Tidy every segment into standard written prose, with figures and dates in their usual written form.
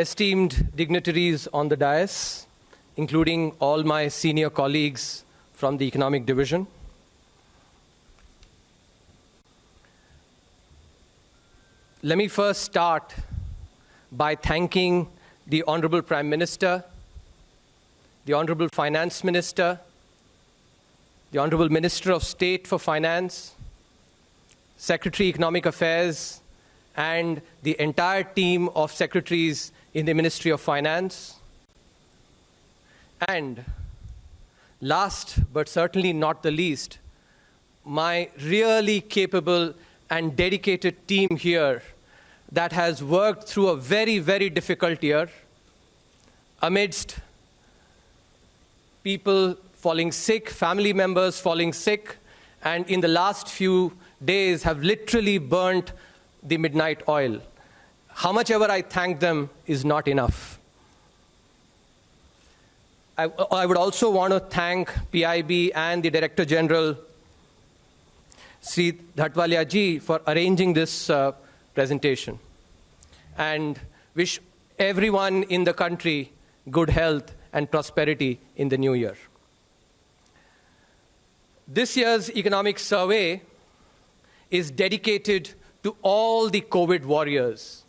esteemed dignitaries on the dais, including all my senior colleagues from the Economic Division, let me first start by thanking the Honorable Prime Minister, the Honorable Finance Minister, the Honorable Minister of State for Finance, Secretary Economic Affairs, and the entire team of secretaries in the Ministry of Finance. And last but certainly not the least, my really capable and dedicated team here that has worked through a very, very difficult year amidst people falling sick, family members falling sick, and in the last few days have literally burnt the midnight oil. How much ever I thank them is not enough. I would also want to thank PIB and the Director General, Sri Dhatwalia ji, for arranging this presentation, and wish everyone in the country good health and prosperity in the new year. This year's economic survey is dedicated to all the COVID warriors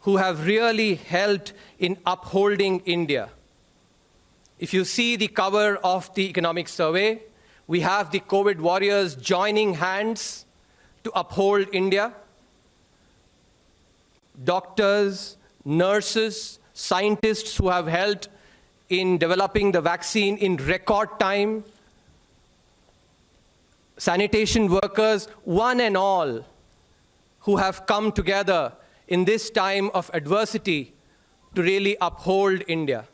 who have really helped in upholding India. If you see the cover of the economic survey, we have the COVID warriors joining hands to uphold India. Doctors, nurses, scientists who have helped in developing the vaccine in record time, sanitation workers, one and all, who have come together in this time of adversity to really uphold India.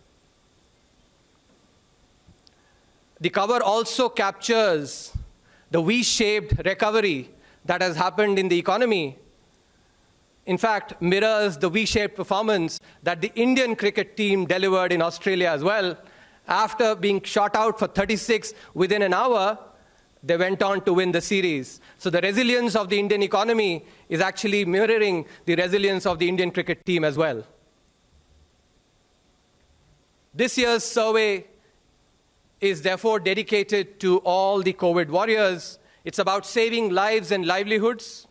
The cover also captures the V-shaped recovery that has happened in the economy. In fact, mirrors the V-shaped performance that the Indian cricket team delivered in Australia as well. After being shot out for 36 within an hour, they went on to win the series. So the resilience of the Indian economy is actually mirroring the resilience of the Indian cricket team as well. This year's survey is therefore dedicated to all the COVID warriors. It's about saving lives and livelihoods,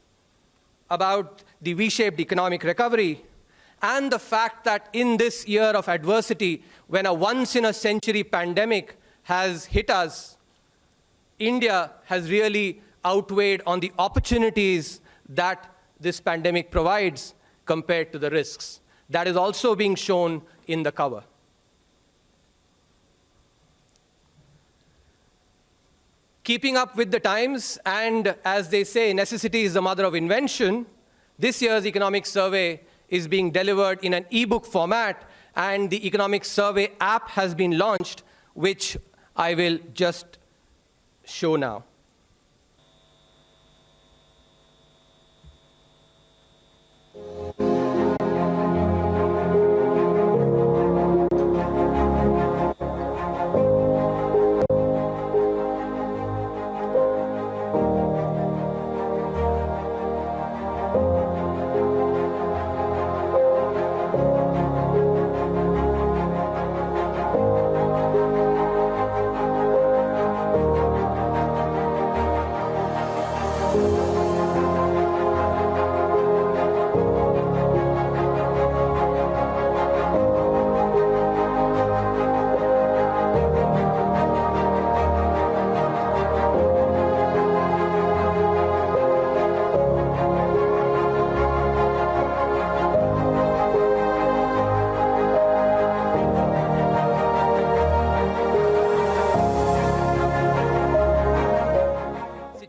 about the V-shaped economic recovery, and the fact that in this year of adversity, when a once-in-a-century pandemic has hit us, India has really outweighed on the opportunities that this pandemic provides compared to the risks. That is also being shown in the cover. Keeping up with the times, and as they say, necessity is the mother of invention, this year's economic survey is being delivered in an e-book format, and the economic survey app has been launched, which I will just show now.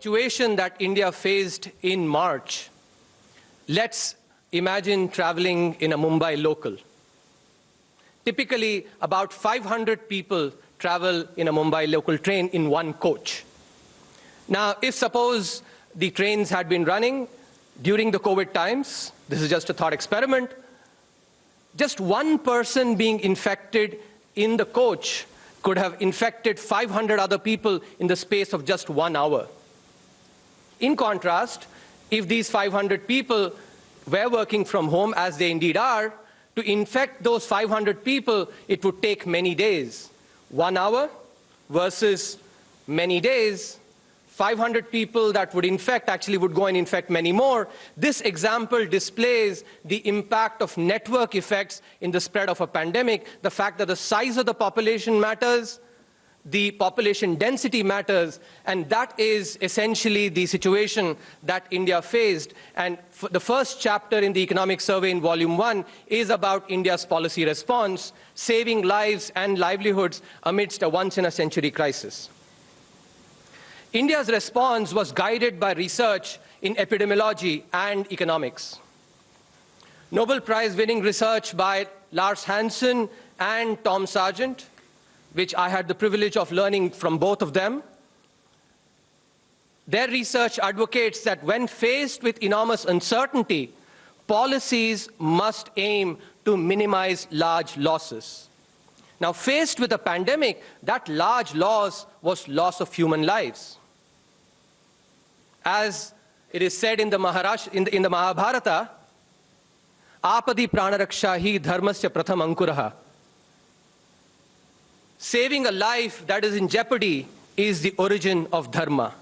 Situation that India faced in March, let's imagine traveling in a Mumbai local. Typically, about 500 people travel in a Mumbai local train in one coach. Now, if suppose the trains had been running during the COVID times, this is just a thought experiment, just one person being infected in the coach could have infected 500 other people in the space of just 1 hour. In contrast, if these 500 people were working from home, as they indeed are, To infect those 500 people, it would take many days. 1 hour versus many days. 500 people that would infect actually would go and infect many more. This example displays the impact of network effects in the spread of a pandemic, the fact that the size of the population matters, the population density matters, and that is essentially the situation that India faced. And the first chapter in the economic survey in volume 1 is about India's policy response, saving lives and livelihoods amidst a once-in-a-century crisis. India's response was guided by research in epidemiology and economics. Nobel Prize-winning research by Lars Hansen and Tom Sargent, which I had the privilege of learning from both of them. Their research advocates that when faced with enormous uncertainty, policies must aim to minimize large losses. Now, faced with a pandemic, that large loss was loss of human lives. As it is said in the Mahabharata, Apadi pranaraksha hi dharmasya pratham ankuraha. Saving a life that is in jeopardy is the origin of dharma.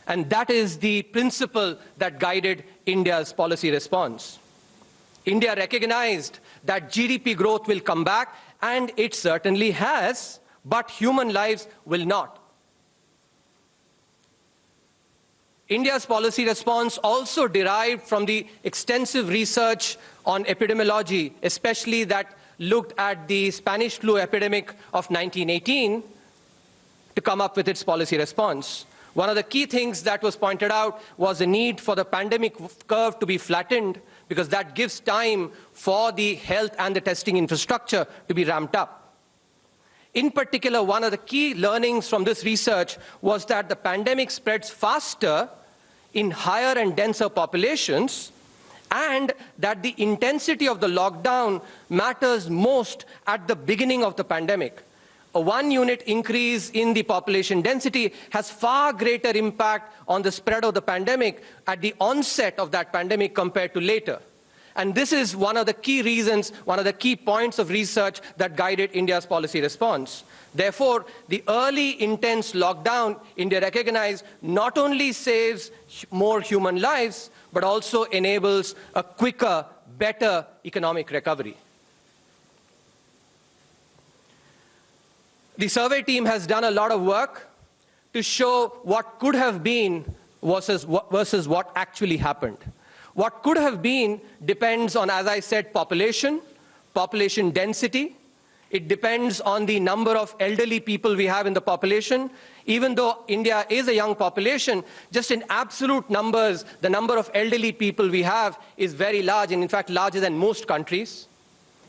And that is the principle that guided India's policy response. India recognized that GDP growth will come back, and it certainly has, but human lives will not. India's policy response also derived from the extensive research on epidemiology, especially that looked at the Spanish flu epidemic of 1918 to come up with its policy response. One of the key things that was pointed out was the need for the pandemic curve to be flattened, because that gives time for the health and the testing infrastructure to be ramped up. In particular, one of the key learnings from this research was that the pandemic spreads faster in higher and denser populations, and that the intensity of the lockdown matters most at the beginning of the pandemic. A 1 unit increase in the population density has far greater impact on the spread of the pandemic at the onset of that pandemic compared to later. And this is one of the key reasons, one of the key points of research that guided India's policy response. Therefore, the early intense lockdown, India recognized, not only saves more human lives, but also enables a quicker, better economic recovery. The survey team has done a lot of work to show what could have been versus what actually happened. What could have been depends on, as I said, population density. It depends on the number of elderly people we have in the population. Even though India is a young population, just in absolute numbers, the number of elderly people we have is very large, and in fact larger than most countries.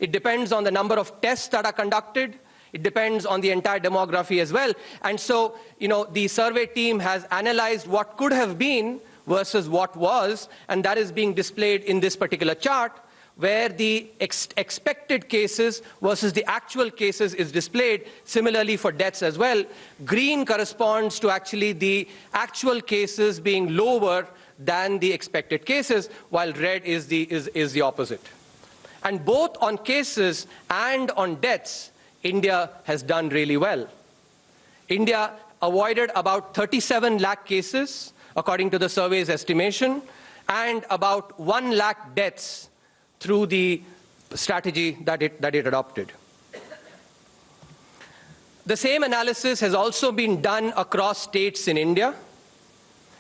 It depends on the number of tests that are conducted. It depends on the entire demography as well. And so, the survey team has analyzed what could have been versus what was, and that is being displayed in this particular chart, where the expected cases versus the actual cases is displayed, similarly for deaths as well. Green corresponds to actually the actual cases being lower than the expected cases, while red is the opposite. And both on cases and on deaths, India has done really well. India avoided about 37 lakh cases, according to the survey's estimation, and about 1 lakh deaths through the strategy that it adopted. The same analysis has also been done across states in India.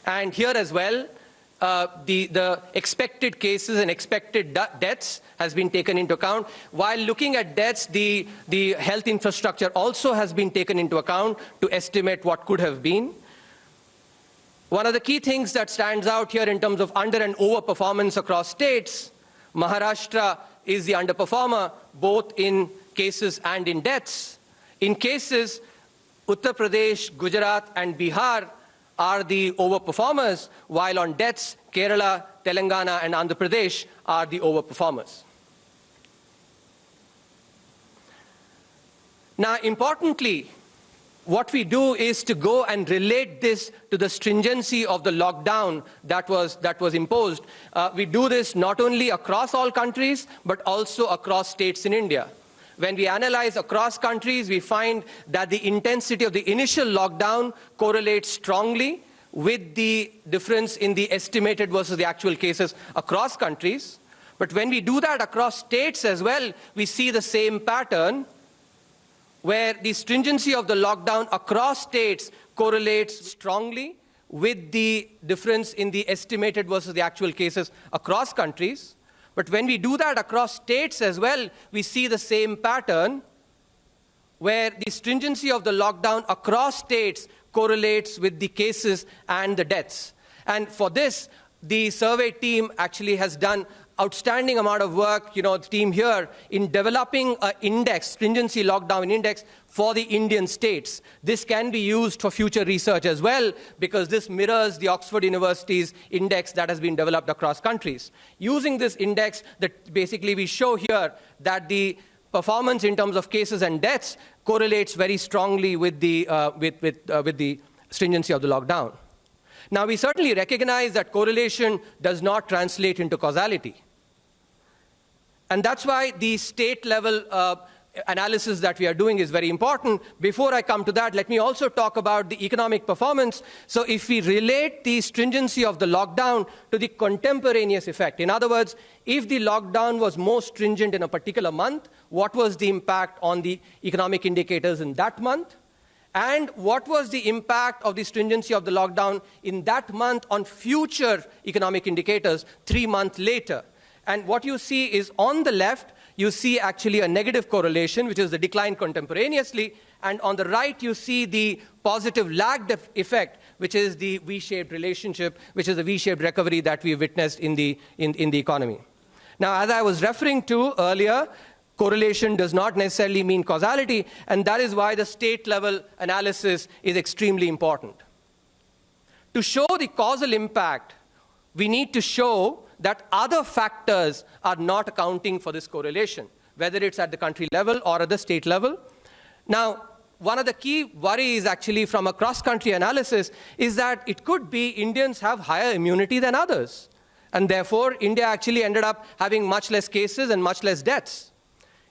And here as well, the expected cases and expected deaths has been taken into account. While looking at deaths, the health infrastructure also has been taken into account to estimate what could have been. One of the key things that stands out here in terms of under and over performance across states, Maharashtra is the underperformer, both in cases and in deaths. In cases, Uttar Pradesh, Gujarat, and Bihar are the overperformers, while on deaths, Kerala, Telangana, and Andhra Pradesh are the overperformers. Now, importantly, what we do is to go and relate this to the stringency of the lockdown that was imposed. We do this not only across all countries, but also across states in India. When we analyze across countries, we find that the intensity of the initial lockdown correlates strongly with the difference in the estimated versus the actual cases across countries. But when we do that across states as well, we see the same pattern, where the stringency of the lockdown across states correlates strongly with the difference in the estimated versus the actual cases across countries. But when we do that across states as well, we see the same pattern, where the stringency of the lockdown across states correlates with the cases and the deaths. And for this, the survey team actually has done outstanding amount of work, the team here, in developing an index, stringency lockdown index, for the Indian states. This can be used for future research as well, because this mirrors the Oxford University's index that has been developed across countries. Using this index, that basically we show here that the performance in terms of cases and deaths correlates very strongly with the stringency of the lockdown. Now, we certainly recognize that correlation does not translate into causality. And that's why the state-level analysis that we are doing is very important. Before I come to that, let me also talk about the economic performance. So if we relate the stringency of the lockdown to the contemporaneous effect, in other words, if the lockdown was more stringent in a particular month, what was the impact on the economic indicators in that month? And what was the impact of the stringency of the lockdown in that month on future economic indicators 3 months later? And what you see is, on the left, you see actually a negative correlation, which is the decline contemporaneously. And on the right, you see the positive lagged effect, which is the V-shaped relationship, which is the V-shaped recovery that we witnessed in the economy. Now, as I was referring to earlier, correlation does not necessarily mean causality, and that is why the state-level analysis is extremely important. To show the causal impact, we need to show that other factors are not accounting for this correlation, whether it's at the country level or at the state level. Now, one of the key worries actually from a cross-country analysis is that it could be Indians have higher immunity than others, and therefore India actually ended up having much less cases and much less deaths.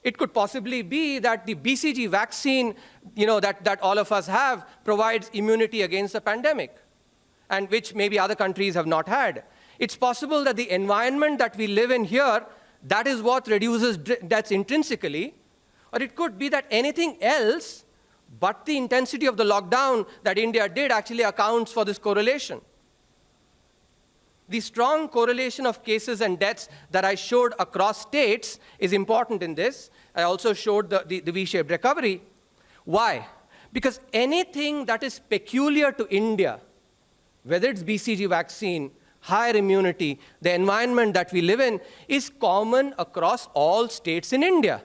It could possibly be that the BCG vaccine, that all of us have, provides immunity against the pandemic, and which maybe other countries have not had. It's possible that the environment that we live in here, that is what reduces deaths intrinsically. Or it could be that anything else but the intensity of the lockdown that India did actually accounts for this correlation. The strong correlation of cases and deaths that I showed across states is important in this. I also showed the V-shaped recovery. Why? Because anything that is peculiar to India, whether it's BCG vaccine, higher immunity, the environment that we live in, is common across all states in India.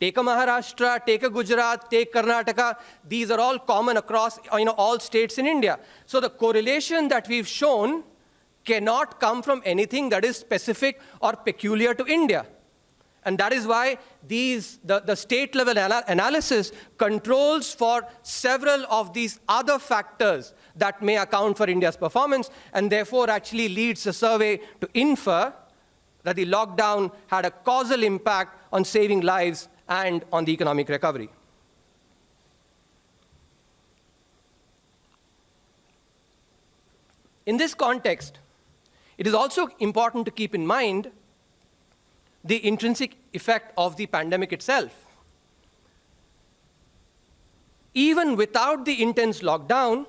Take a Maharashtra, take a Gujarat, take Karnataka. These are all common across all states in India. So the correlation that we've shown cannot come from anything that is specific or peculiar to India. And that is why the state-level analysis controls for several of these other factors that may account for India's performance, and therefore actually leads the survey to infer that the lockdown had a causal impact on saving lives and on the economic recovery. In this context, it is also important to keep in mind the intrinsic effect of the pandemic itself. Even without the intense lockdown,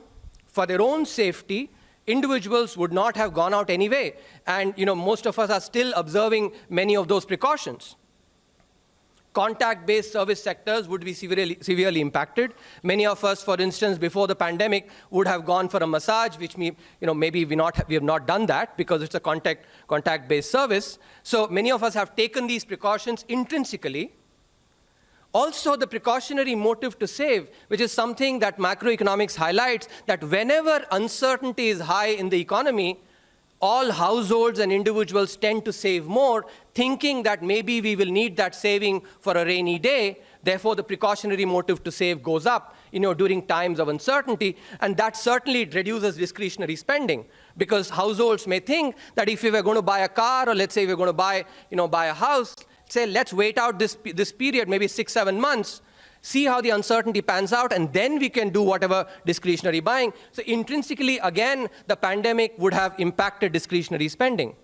for their own safety, individuals would not have gone out anyway. And most of us are still observing many of those precautions. Contact-based service sectors would be severely impacted. Many of us, for instance, before the pandemic, would have gone for a massage, which maybe we have not done that because it's a contact-based service. So many of us have taken these precautions intrinsically. Also, the precautionary motive to save, which is something that macroeconomics highlights, that whenever uncertainty is high in the economy, all households and individuals tend to save more, thinking that maybe we will need that saving for a rainy day. Therefore, the precautionary motive to save goes up, during times of uncertainty, and that certainly reduces discretionary spending, because households may think that if we were going to buy a car, or let's say we're going to buy a house, say let's wait out this period, maybe 6-7 months, see how the uncertainty pans out, and then we can do whatever discretionary buying. So intrinsically, again, the pandemic would have impacted discretionary spending.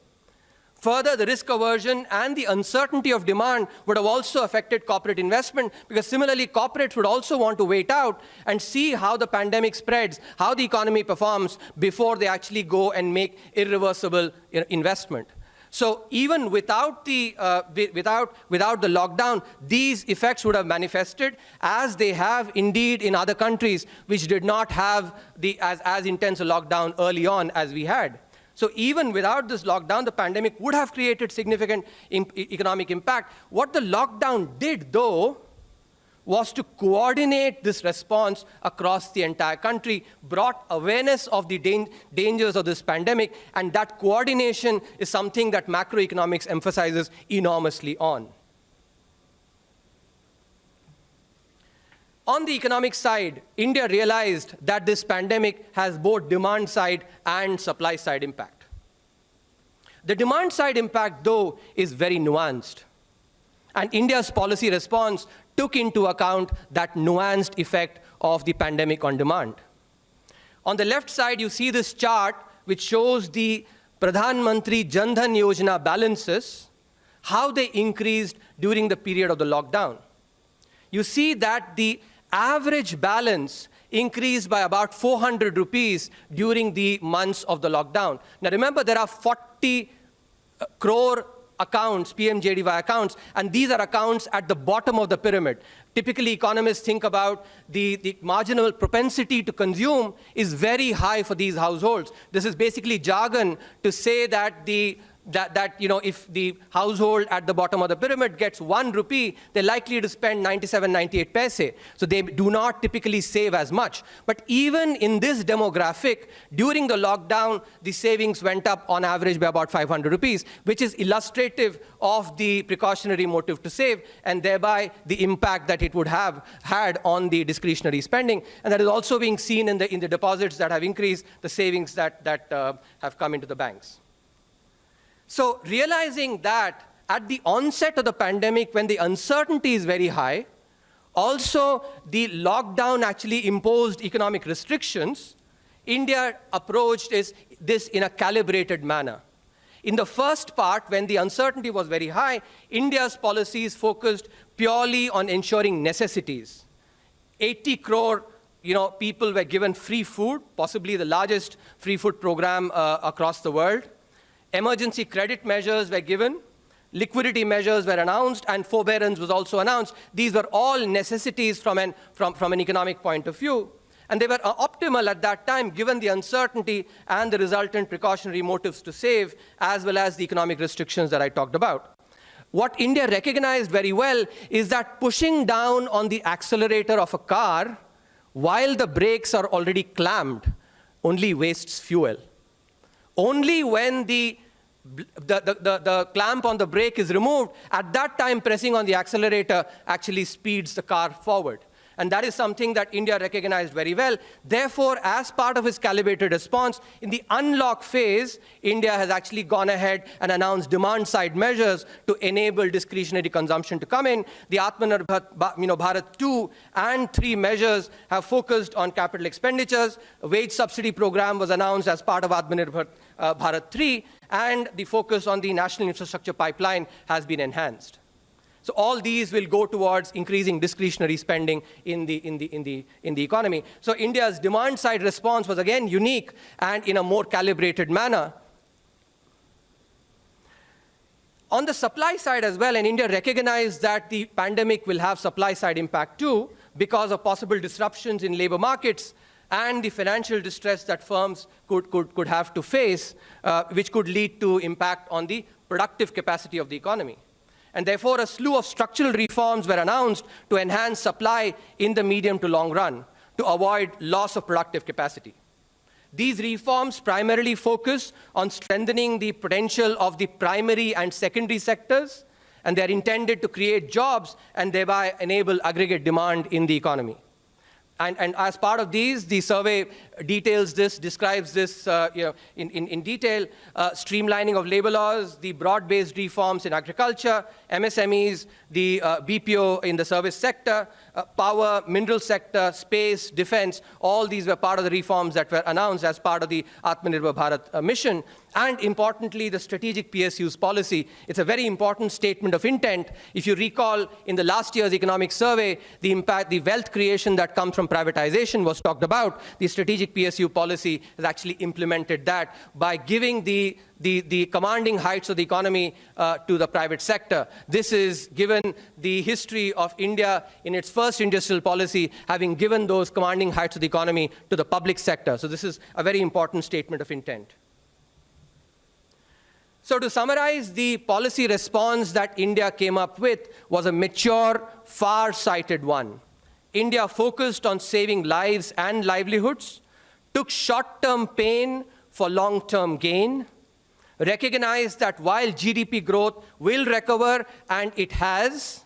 Further, the risk aversion and the uncertainty of demand would have also affected corporate investment, because similarly, corporates would also want to wait out and see how the pandemic spreads, how the economy performs, before they actually go and make irreversible investment. So even without the lockdown, these effects would have manifested, as they have indeed in other countries which did not have as intense a lockdown early on as we had. So even without this lockdown, the pandemic would have created significant economic impact. What the lockdown did, though, was to coordinate this response across the entire country, brought awareness of the dangers of this pandemic, and that coordination is something that macroeconomics emphasizes enormously on. On the economic side, India realized that this pandemic has both demand side and supply side impact. The demand side impact, though, is very nuanced. And India's policy response took into account that nuanced effect of the pandemic on demand. On the left side, you see this chart which shows the Pradhan Mantri Jan Dhan Yojana balances, how they increased during the period of the lockdown. You see that the average balance increased by about 400 rupees during the months of the lockdown. Now remember, there are 40 crore accounts, PMJDY accounts, and these are accounts at the bottom of the pyramid. Typically, economists think about the marginal propensity to consume is very high for these households. This is basically jargon to say that if the household at the bottom of the pyramid gets 1 rupee, they're likely to spend 97, 98 paise. So they do not typically save as much. But even in this demographic, during the lockdown, the savings went up on average by about 500 rupees, which is illustrative of the precautionary motive to save, and thereby the impact that it would have had on the discretionary spending. And that is also being seen in the deposits that have increased, the savings that have come into the banks. So realizing that at the onset of the pandemic, when the uncertainty is very high, also the lockdown actually imposed economic restrictions, India approached this in a calibrated manner. In the first part, when the uncertainty was very high, India's policies focused purely on ensuring necessities. 80 crore people were given free food, possibly the largest free food program across the world. Emergency credit measures were given, liquidity measures were announced, and forbearance was also announced. These were all necessities from an economic point of view. And they were optimal at that time, given the uncertainty and the resultant precautionary motives to save, as well as the economic restrictions that I talked about. What India recognized very well is that pushing down on the accelerator of a car while the brakes are already clamped only wastes fuel. Only when the clamp on the brake is removed, at that time pressing on the accelerator actually speeds the car forward. And that is something that India recognized very well. Therefore, as part of its calibrated response, in the unlock phase, India has actually gone ahead and announced demand-side measures to enable discretionary consumption to come in. The Atmanirbhar Bharat 2 and 3 measures have focused on capital expenditures. A wage subsidy program was announced as part of Atmanirbhar Bharat 3, and the focus on the national infrastructure pipeline has been enhanced. So all these will go towards increasing discretionary spending in the economy. So India's demand-side response was again unique and in a more calibrated manner. On the supply side as well, and India recognized that the pandemic will have supply-side impact too, because of possible disruptions in labor markets and the financial distress that firms could have to face, which could lead to impact on the productive capacity of the economy. And therefore, a slew of structural reforms were announced to enhance supply in the medium to long run, to avoid loss of productive capacity. These reforms primarily focus on strengthening the potential of the primary and secondary sectors, and they're intended to create jobs and thereby enable aggregate demand in the economy. And as part of these, the survey details this, describes this in detail, streamlining of labor laws, the broad-based reforms in agriculture, MSMEs, the BPO in the service sector, power, mineral sector, space, defense. All these were part of the reforms that were announced as part of the Atmanirbhar Bharat mission. And importantly, the strategic PSU's policy. It's a very important statement of intent. If you recall, in the last year's economic survey, the impact, the wealth creation that comes from privatization was talked about. The strategic PSU policy has actually implemented that by giving the commanding heights of the economy to the private sector. This is given the history of India in its first industrial policy, having given those commanding heights of the economy to the public sector. So this is a very important statement of intent. So to summarize, the policy response that India came up with was a mature, far-sighted one. India focused on saving lives and livelihoods, took short-term pain for long-term gain, recognized that while GDP growth will recover, and it has,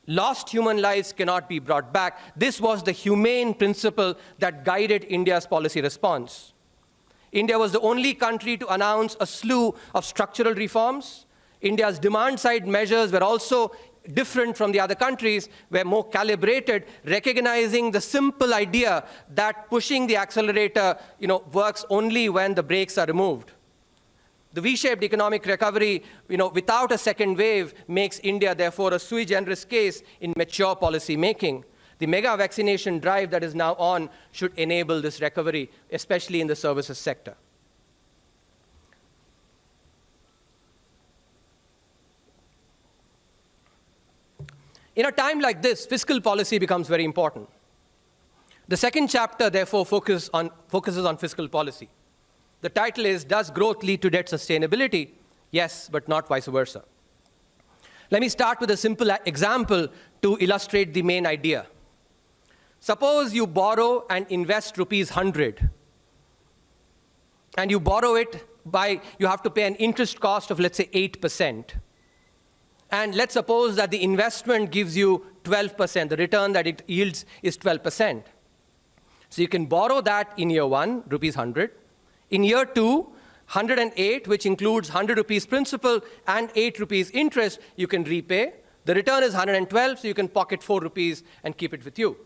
lost human lives cannot be brought back. This was the humane principle that guided India's policy response. India was the only country to announce a slew of structural reforms. India's demand-side measures were also different from the other countries, were more calibrated, recognizing the simple idea that pushing the accelerator, works only when the brakes are removed. The V-shaped economic recovery, without a second wave, makes India, therefore, a sui generis case in mature policy making. The mega vaccination drive that is now on should enable this recovery, especially in the services sector. In a time like this, fiscal policy becomes very important. The second chapter, therefore, focuses on fiscal policy. The title is, Does Growth Lead to Debt Sustainability? Yes, but not vice versa. Let me start with a simple example to illustrate the main idea. Suppose you borrow and invest rupees 100, and you borrow it you have to pay an interest cost of, let's say, 8%. And let's suppose that the investment gives you 12%. The return that it yields is 12%. So you can borrow that in year 1, rupees 100. In year 2, 108, which includes 100 rupees principal and 8 rupees interest, you can repay. The return is 112, so you can pocket 4 rupees and keep it with you.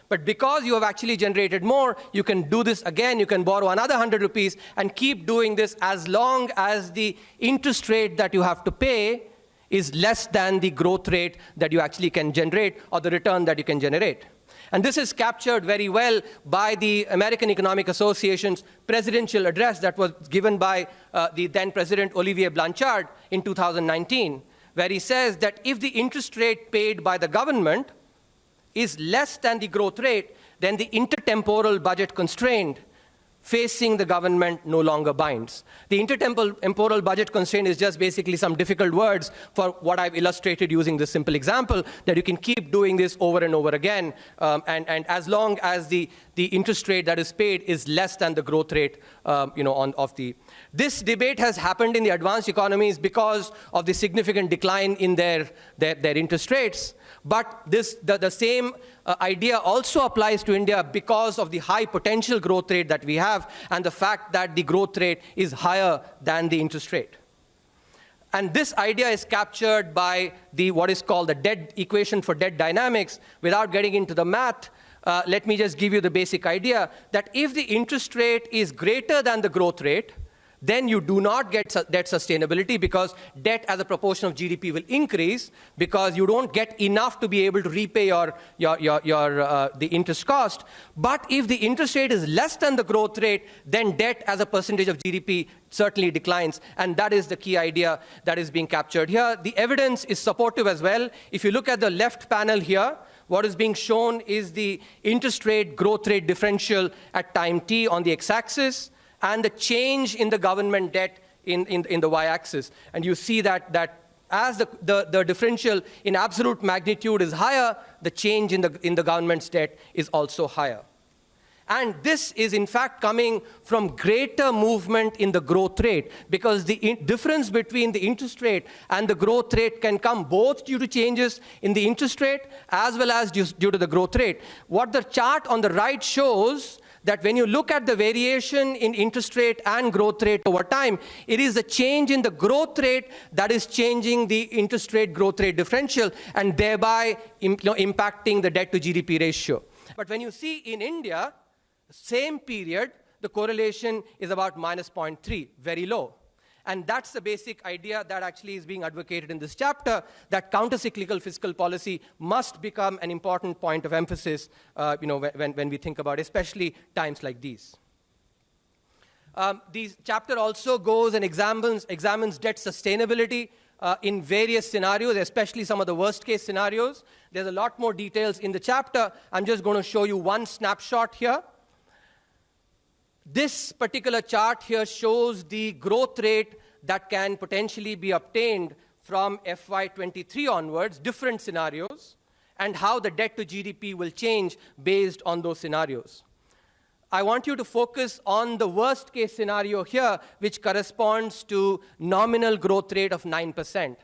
But because you have actually generated more, you can do this again. You can borrow another 100 rupees and keep doing this as long as the interest rate that you have to pay is less than the growth rate that you actually can generate or the return that you can generate. And this is captured very well by the American Economic Association's presidential address that was given by the then President Olivier Blanchard in 2019, where he says that if the interest rate paid by the government is less than the growth rate, then the intertemporal budget constraint facing the government no longer binds. The intertemporal budget constraint is just basically some difficult words for what I've illustrated using this simple example, that you can keep doing this over and over again, and as long as the interest rate that is paid is less than the growth rate, This debate has happened in the advanced economies because of the significant decline in their interest rates. But the same idea also applies to India because of the high potential growth rate that we have and the fact that the growth rate is higher than the interest rate. And this idea is captured by what is called the debt equation for debt dynamics. Without getting into the math, let me just give you the basic idea that if the interest rate is greater than the growth rate, then you do not get debt sustainability because debt as a proportion of GDP will increase because you don't get enough to be able to repay the interest cost. But if the interest rate is less than the growth rate, then debt as a percentage of GDP certainly declines. And that is the key idea that is being captured here. The evidence is supportive as well. If you look at the left panel here, what is being shown is the interest rate growth rate differential at time t on the x-axis, and the change in the government debt in the y-axis. And you see that as the differential in absolute magnitude is higher, the change in the government's debt is also higher. And this is in fact coming from greater movement in the growth rate, because the difference between the interest rate and the growth rate can come both due to changes in the interest rate as well as due to the growth rate. What the chart on the right shows, that when you look at the variation in interest rate and growth rate over time, it is the change in the growth rate that is changing the interest rate growth rate differential and thereby impacting the debt to GDP ratio. But when you see in India, same period, the correlation is about minus 0.3, very low. And that's the basic idea that actually is being advocated in this chapter, that countercyclical fiscal policy must become an important point of emphasis when we think about especially times like these. This chapter also goes and examines debt sustainability in various scenarios, especially some of the worst case scenarios. There's a lot more details in the chapter. I'm just going to show you one snapshot here. This particular chart here shows the growth rate that can potentially be obtained from FY23 onwards, different scenarios, and how the debt to GDP will change based on those scenarios. I want you to focus on the worst case scenario here, which corresponds to nominal growth rate of 9%.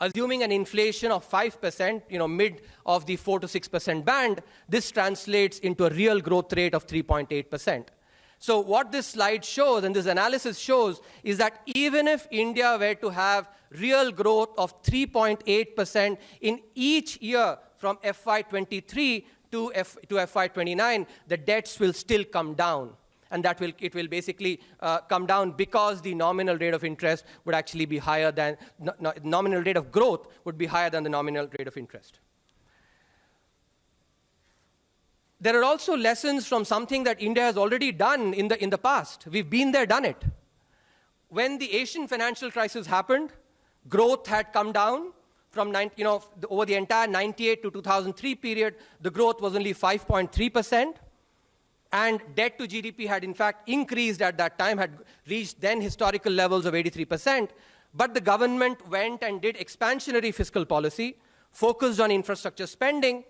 Assuming an inflation of 5%, mid of the 4 to 6% band, this translates into a real growth rate of 3.8%. So what this slide shows, and this analysis shows, is that even if India were to have real growth of 3.8% in each year from FY23 to FY29, the debts will still come down. And it will basically come down because the nominal rate of interest would actually be higher than, nominal rate of growth would be higher than the nominal rate of interest. There are also lessons from something that India has already done in the past. We've been there, done it. When the Asian financial crisis happened, growth had come down from, over the entire 98 to 2003 period, the growth was only 5.3%. And debt to GDP had in fact increased at that time, had reached then historical levels of 83%. But the government went and did expansionary fiscal policy, focused on infrastructure spending,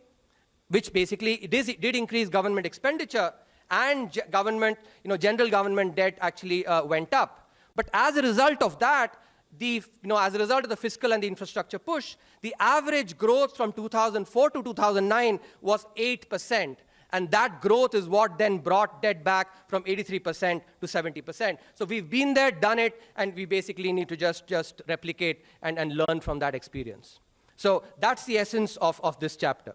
which basically did increase government expenditure, and general government debt actually went up. But as a result of that, as a result of the fiscal and the infrastructure push, the average growth from 2004 to 2009 was 8%. And that growth is what then brought debt back from 83% to 70%. So we've been there, done it, and we basically need to just replicate and learn from that experience. So that's the essence of this chapter.